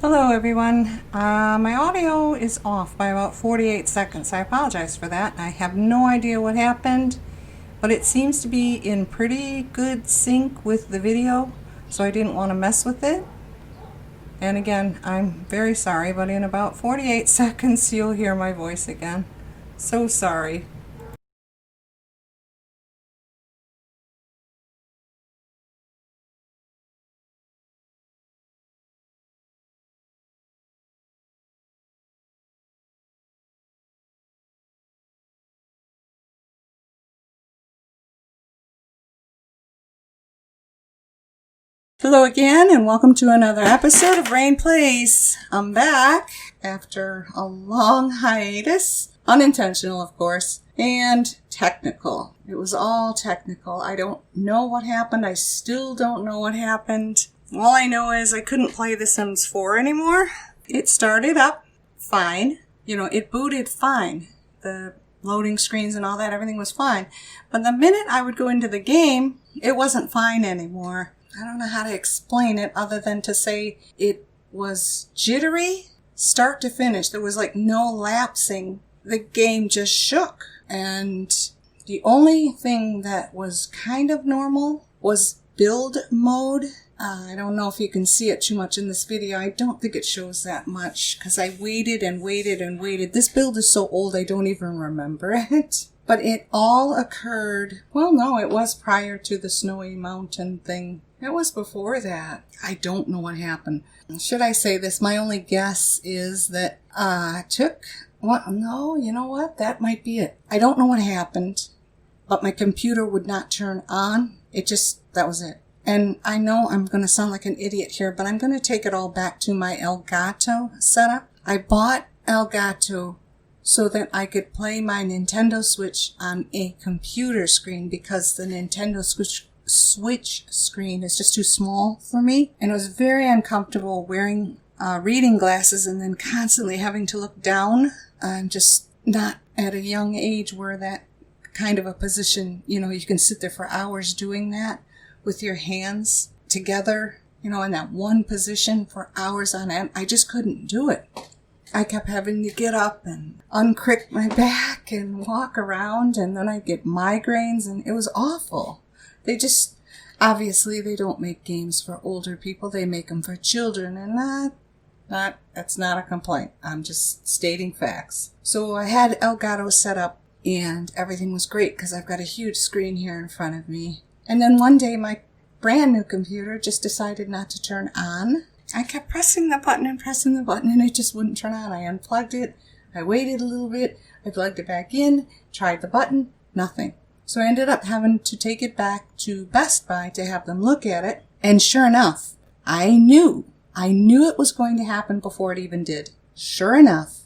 Hello everyone. My audio is off by about 48 seconds. I apologize for that. I have no idea what happened, but it seems to be in pretty good sync with the video, so I didn't want to mess with it. And again, I'm very sorry, but in about 48 seconds you'll hear my voice again. So sorry. Hello again, and welcome to another episode of Raine Plays. I'm back after a long hiatus, unintentional of course, and technical. It was all technical. I don't know what happened. I still don't know what happened. All I know is I couldn't play The Sims 4 anymore. It started up fine. It booted fine. The loading screens and all that, everything was fine. But the minute I would go into the game, it wasn't fine anymore. I don't know how to explain it other than to say it was jittery, start to finish. There was like no lapsing. The game just shook. And the only thing that was kind of normal was build mode. I don't know if you can see it too much in this video. I don't think it shows that much because I waited and waited and waited. This build is so old I don't even remember it. But it all occurred, well, no, it was prior to the Snowy Mountain thing. It was before that. I don't know what happened. Should I say this? My only guess is that no, you know what? That might be it. I don't know what happened, but my computer would not turn on. That was it. And I know I'm going to sound like an idiot here, but I'm going to take it all back to my Elgato setup. I bought Elgato so that I could play my Nintendo Switch on a computer screen because the Nintendo Switch screen is just too small for me. And it was very uncomfortable wearing reading glasses and then constantly having to look down. I'm just not at a young age where that kind of a position, you can sit there for hours doing that with your hands together, in that one position for hours on end. I just couldn't do it. I kept having to get up and uncrick my back and walk around, and then I'd get migraines, and it was awful. Obviously they don't make games for older people, they make them for children, and that's not a complaint. I'm just stating facts. So I had Elgato set up, and everything was great because I've got a huge screen here in front of me. And then one day my brand new computer just decided not to turn on. I kept pressing the button and it just wouldn't turn on. I unplugged it. I waited a little bit. I plugged it back in, tried the button, nothing. So I ended up having to take it back to Best Buy to have them look at it. And sure enough, I knew it was going to happen before it even did. Sure enough,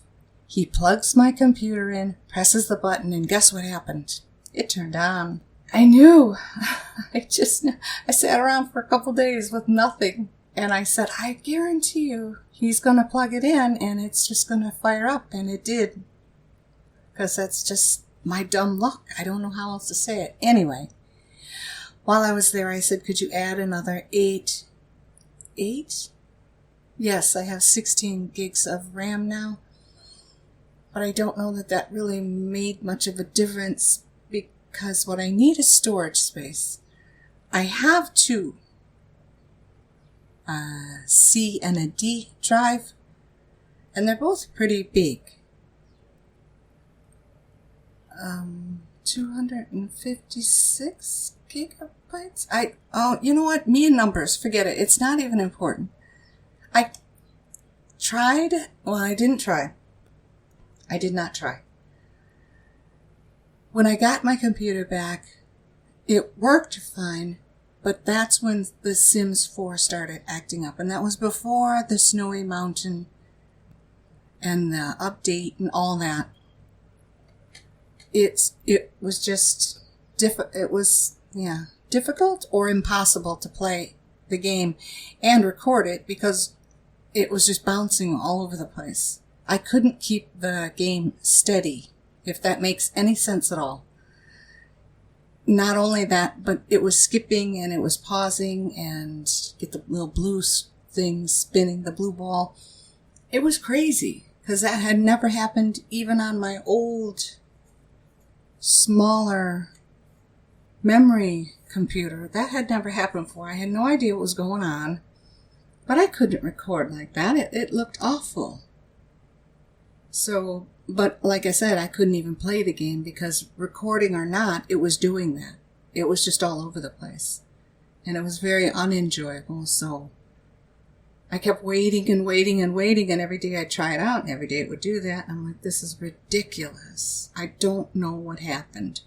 he plugs my computer in, presses the button, and guess what happened? It turned on. I knew. I sat around for a couple days with nothing. And I said, I guarantee you, he's going to plug it in and it's just going to fire up. And it did. Because that's just my dumb luck. I don't know how else to say it. Anyway, while I was there, I said, could you add another 8? Yes, I have 16 gigs of RAM now. But I don't know that really made much of a difference because what I need is storage space. I have 2. C and a D drive, and they're both pretty big. 256 gigabytes. You know what? Me and numbers, forget it. It's not even important. I didn't try. I did not try. When I got my computer back, it worked fine. But that's when The Sims 4 started acting up. And that was before the Snowy Mountain and the update and all that. It was just difficult or impossible to play the game and record it because it was just bouncing all over the place. I couldn't keep the game steady, if that makes any sense at all. Not only that, but it was skipping and it was pausing and get the little blue thing spinning, the blue ball. It was crazy because that had never happened even on my old, smaller memory computer. That had never happened before. I had no idea what was going on, but I couldn't record like that. It looked awful. So, but like I said, I couldn't even play the game because recording or not, it was doing that. It was just all over the place. And it was very unenjoyable, so I kept waiting and waiting and waiting, and every day I'd try it out, and every day it would do that. I'm like, this is ridiculous. I don't know what happened.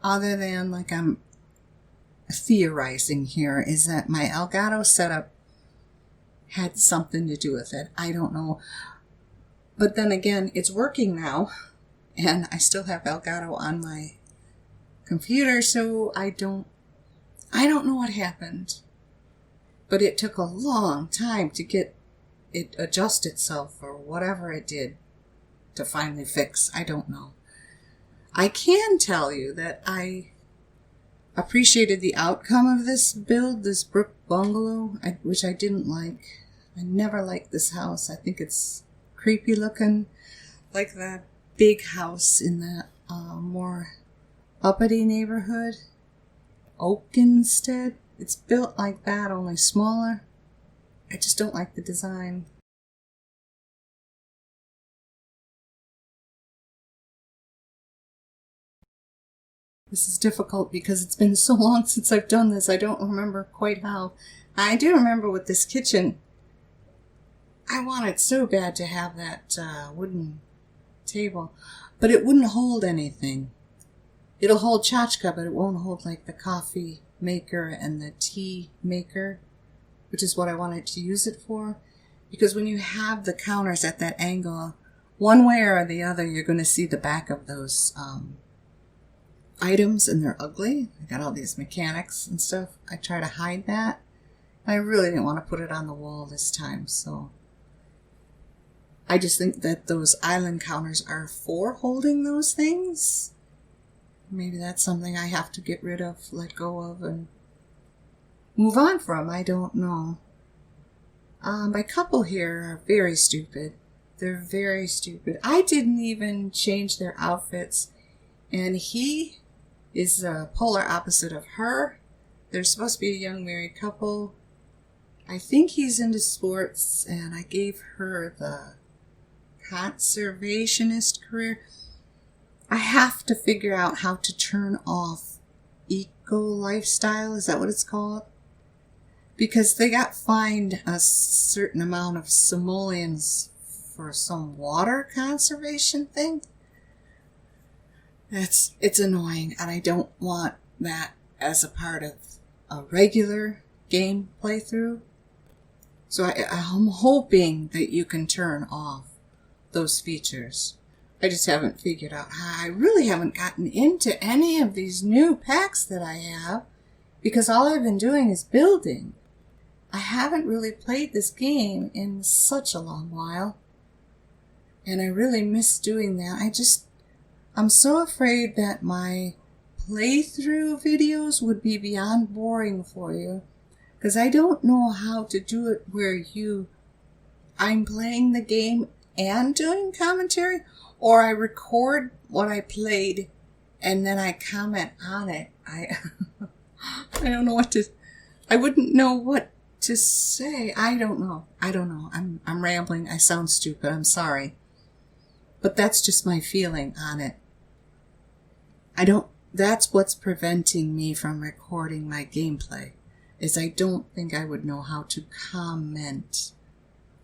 Other than, like, I'm theorizing here, is that my Elgato setup had something to do with it. I don't know. But then again, it's working now, and I still have Elgato on my computer, so I don't know what happened. But it took a long time to get it adjust itself, or whatever it did to finally fix. I don't know. I can tell you that I appreciated the outcome of this build, this Brook Bungalow, which I didn't like. I never liked this house. I think it's creepy looking, like that big house in that more uppity neighborhood. Oakenstead. It's built like that, only smaller. I just don't like the design. This is difficult because it's been so long since I've done this. I don't remember quite how. I do remember with this kitchen, I wanted so bad to have that wooden table, but it wouldn't hold anything. It'll hold tchotchke, but it won't hold like the coffee maker and the tea maker, which is what I wanted to use it for. Because when you have the counters at that angle, one way or the other, you're going to see the back of those items, and they're ugly. I got all these mechanics and stuff. I try to hide that. I really didn't want to put it on the wall this time, so I just think that those island counters are for holding those things. Maybe that's something I have to get rid of, let go of, and move on from. I don't know. My couple here are very stupid. They're very stupid. I didn't even change their outfits, and he is the polar opposite of her. They're supposed to be a young married couple. I think he's into sports, and I gave her the conservationist career. I have to figure out how to turn off eco lifestyle. Is that what it's called? Because they got fined a certain amount of simoleons for some water conservation thing. It's annoying, and I don't want that as a part of a regular game playthrough. So I'm hoping that you can turn off those features. I just haven't figured out how. I really haven't gotten into any of these new packs that I have, because all I've been doing is building. I haven't really played this game in such a long while, and I really miss doing that. I'm so afraid that my playthrough videos would be beyond boring for you, because I don't know how to do it where I'm playing the game and doing commentary, or I record what I played and then I comment on it. I don't know I wouldn't know what to say. I don't know. I'm rambling. I sound stupid. I'm sorry. But that's just my feeling on it. That's what's preventing me from recording my gameplay, is I don't think I would know how to comment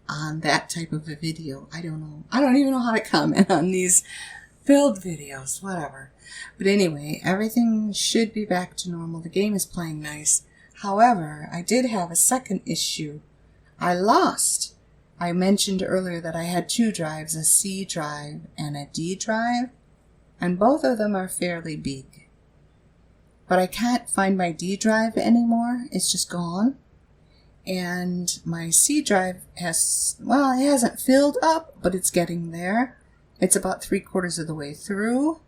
on that type of a video. I don't know. I don't even know how to comment on these build videos, whatever. But anyway, everything should be back to normal. The game is playing nice. However, I did have a second issue. I mentioned earlier that I had 2 drives, a C drive and a D drive, and both of them are fairly big. But I can't find my D drive anymore. It's just gone. And my C drive it hasn't filled up, but it's getting there. It's about 3/4 of the way through.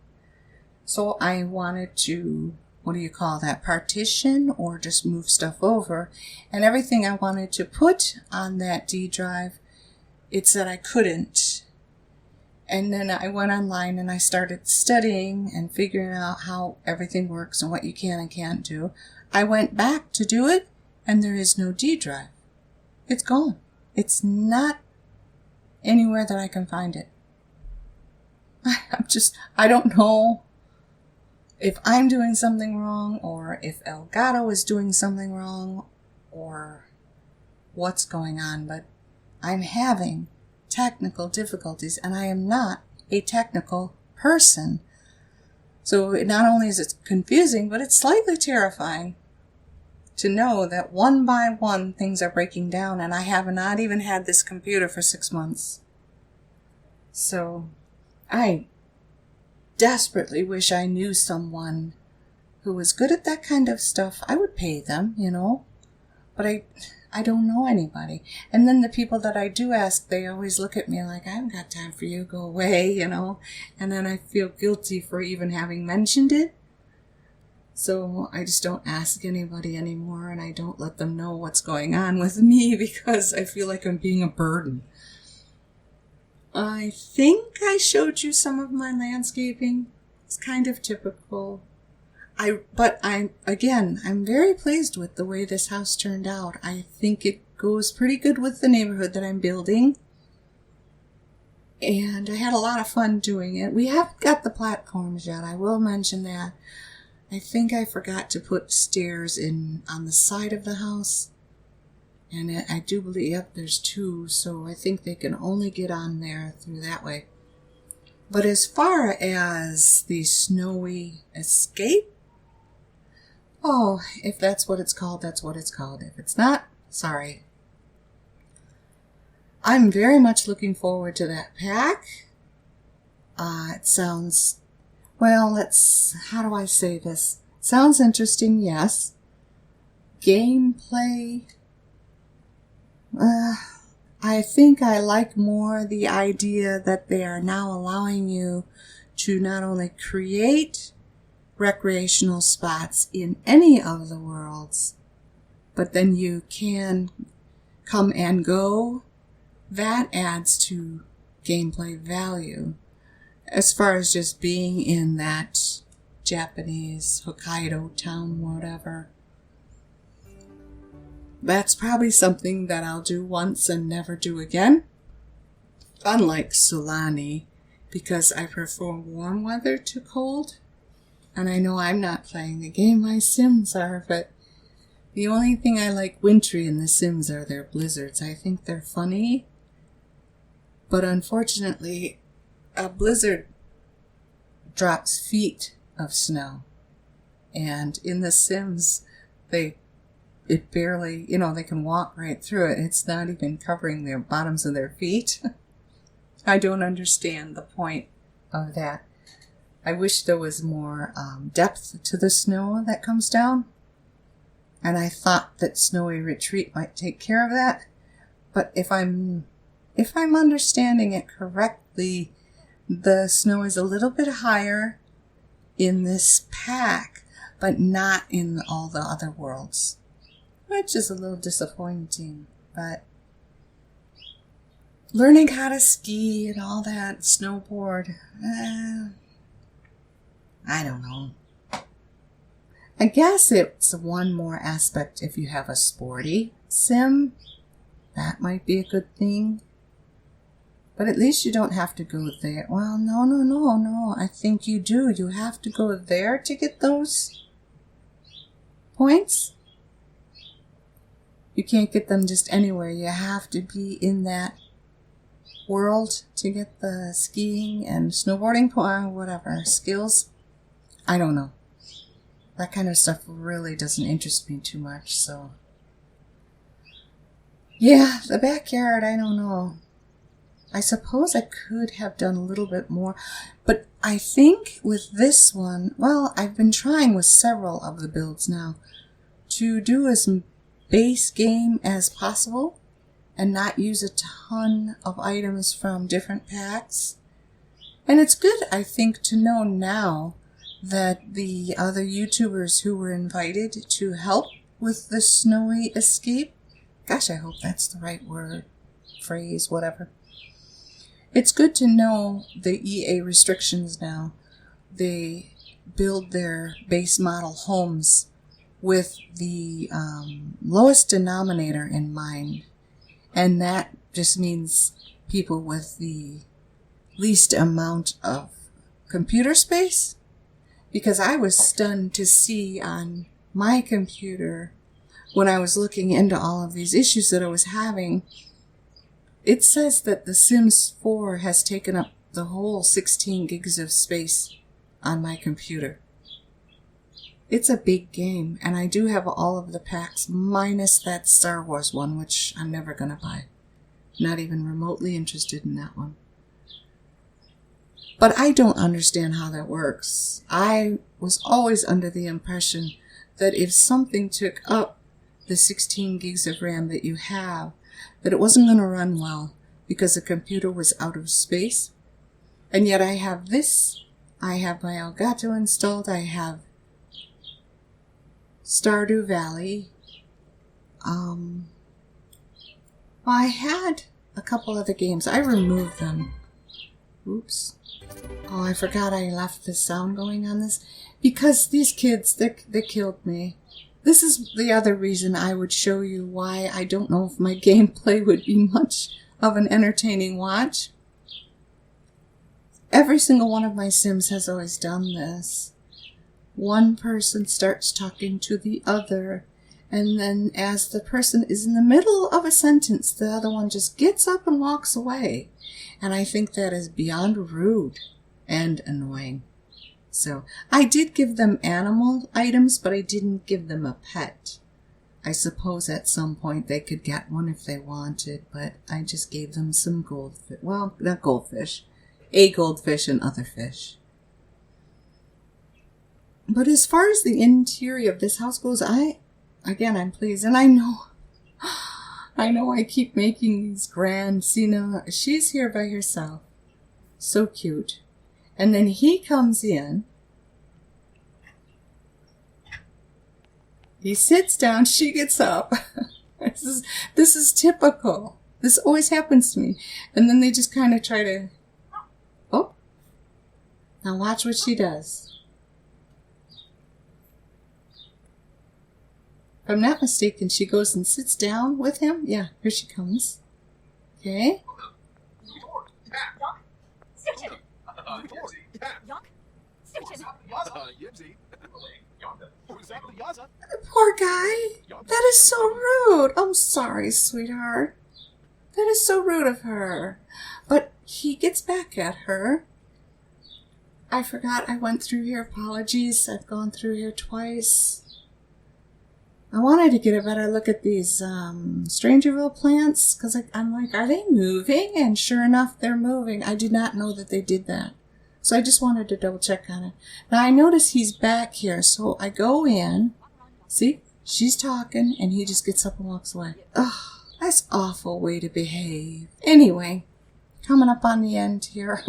So I wanted to what do you call that, partition, or just move stuff over. And everything I wanted to put on that D drive, it said I couldn't. And then I went online and I started studying and figuring out how everything works and what you can and can't do. I went back to do it, and there is no D drive. It's gone. It's not anywhere that I can find it. I don't know if I'm doing something wrong, or if Elgato is doing something wrong, or what's going on, but I'm having technical difficulties, and I am not a technical person. So not only is it confusing, but it's slightly terrifying to know that one by one things are breaking down, and I have not even had this computer for 6 months. So I desperately wish I knew someone who was good at that kind of stuff. I would pay them, but I don't know anybody. And then the people that I do ask, they always look at me like, I haven't got time for you, go away, and then I feel guilty for even having mentioned it. So I just don't ask anybody anymore, and I don't let them know what's going on with me because I feel like I'm being a burden. I think I showed you some of my landscaping. It's kind of typical. But I'm very pleased with the way this house turned out. I think it goes pretty good with the neighborhood that I'm building. And I had a lot of fun doing it. We haven't got the platforms yet. I will mention that. I think I forgot to put stairs in on the side of the house. And I do believe, there's 2, so I think they can only get on there through that way. But as far as the snowy escape, if that's what it's called, that's what it's called. If it's not, sorry. I'm very much looking forward to that pack. It sounds, how do I say this? Sounds interesting, yes. Gameplay, I think I like more the idea that they are now allowing you to not only create recreational spots in any of the worlds, but then you can come and go. That adds to gameplay value as far as just being in that Japanese Hokkaido town, whatever. That's probably something that I'll do once and never do again. Unlike Sulani, because I prefer warm weather to cold. And I know I'm not playing the game, my Sims are, but the only thing I like wintry in the Sims are their blizzards. I think they're funny. But unfortunately, a blizzard drops feet of snow. And in the Sims, it barely, they can walk right through it. It's not even covering their bottoms of their feet. I don't understand the point of that. I wish there was more depth to the snow that comes down. And I thought that Snowy Retreat might take care of that. But if I'm understanding it correctly, the snow is a little bit higher in this pack, but not in all the other worlds. Which is a little disappointing, but learning how to ski and all that, snowboard, I don't know. I guess it's one more aspect if you have a sporty sim. That might be a good thing. But at least you don't have to go there. Well, no. I think you do. You have to go there to get those points. You can't get them just anywhere. You have to be in that world to get the skiing and snowboarding, whatever, skills. I don't know. That kind of stuff really doesn't interest me too much, so. Yeah, the backyard, I don't know. I suppose I could have done a little bit more, but I think with this one, I've been trying with several of the builds now to do as base game as possible and not use a ton of items from different packs. And it's good, I think, to know now that the other YouTubers who were invited to help with the snowy escape, gosh, I hope that's the right word, phrase, whatever. It's good to know the EA restrictions now. They build their base model homes with the lowest denominator in mind. And that just means people with the least amount of computer space. Because I was stunned to see on my computer, when I was looking into all of these issues that I was having, it says that The Sims 4 has taken up the whole 16 gigs of space on my computer. It's a big game, and I do have all of the packs minus that Star Wars one, which I'm never going to buy. Not even remotely interested in that one. But I don't understand how that works. I was always under the impression that if something took up the 16 gigs of RAM that you have, that it wasn't going to run well because the computer was out of space. And yet I have this. I have my Elgato installed. I have Stardew Valley. I had a couple other games. I removed them. Oops. Oh, I forgot I left the sound going on this. Because these kids, they killed me. This is the other reason I would show you why I don't know if my gameplay would be much of an entertaining watch. Every single one of my Sims has always done this. One person starts talking to the other, and then as the person is in the middle of a sentence, the other one just gets up and walks away. And I think that is beyond rude and annoying. So I did give them animal items, but I didn't give them a pet. I suppose at some point they could get one if they wanted, but I just gave them some goldfish. Well, not goldfish. A goldfish and other fish. But as far as the interior of this house goes, I'm pleased. And I know I keep making these grand, she's here by herself. So cute. And then he comes in. He sits down, she gets up. This is typical. This always happens to me. And then they just kind of try to, oh, now watch what she does. If I'm not mistaken, she goes and sits down with him. Yeah, here she comes. Okay. Poor guy. That is so rude. I'm sorry, sweetheart. That is so rude of her. But he gets back at her. I forgot I went through here. Apologies. I've gone through here twice. I wanted to get a better look at these Strangerville plants because I'm like, are they moving? And sure enough, they're moving. I did not know that they did that. So I just wanted to double check on it. Now I notice he's back here, so I go in. See, she's talking, and he just gets up and walks away. Ugh, that's an awful way to behave. Anyway, coming up on the end here.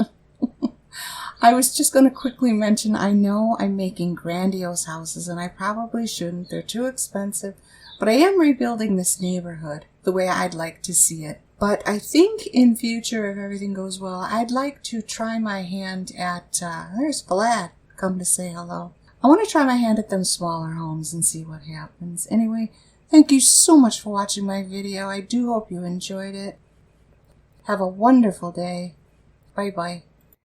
I was just going to quickly mention, I know I'm making grandiose houses, and I probably shouldn't. They're too expensive. But I am rebuilding this neighborhood the way I'd like to see it. But I think in future, if everything goes well, I'd like to try my hand at, there's Vlad, come to say hello. I want to try my hand at them smaller homes and see what happens. Anyway, thank you so much for watching my video. I do hope you enjoyed it. Have a wonderful day. Bye-bye.